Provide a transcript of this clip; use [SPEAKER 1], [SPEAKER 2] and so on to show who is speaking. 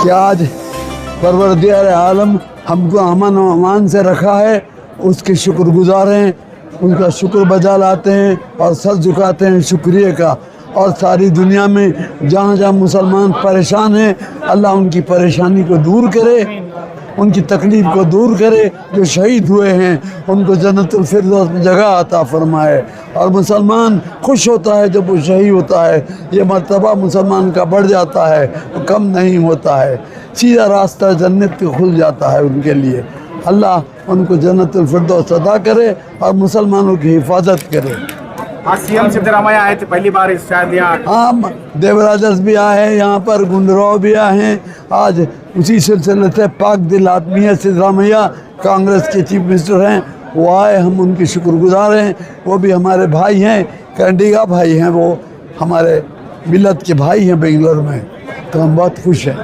[SPEAKER 1] कि आज परवरदिगार आलम हमको अमन व अमान से रखा है, उसके शुक्रगुजार हैं, उनका शुक्र बजा लाते हैं और सर झुकाते हैं शुक्रिया का। और सारी दुनिया में जहाँ जहाँ मुसलमान परेशान हैं, अल्लाह उनकी परेशानी को दूर करे, उनकी तकलीफ़ को दूर करे। जो शहीद हुए हैं उनको जन्नतुल फिरदौस में जगह अता फरमाए। और मुसलमान खुश होता है जब वो शहीद होता है, ये मर्तबा मुसलमान का बढ़ जाता है, वो कम नहीं होता है, सीधा रास्ता जन्नत पे खुल जाता है उनके लिए। अल्लाह उनको जन्नतुल फिरदौस अता करे और मुसलमानों की हिफाजत करे।
[SPEAKER 2] आज सीएम सिद्धरामैया आए थे पहली बार शायद यहाँ।
[SPEAKER 1] हाँ, देवराजस भी आए हैं यहाँ पर, गुंडराव भी आए हैं। आज उसी सिलसिले से पाक दिल आदमी है सिद्धरामैया, कांग्रेस के चीफ मिनिस्टर हैं, वो आए, हम उनके शुक्रगुजार हैं। वो भी हमारे भाई हैं, कंडीगा भाई हैं, वो हमारे मिलत के भाई हैं बेंगलोर में, तो हम बहुत खुश हैं।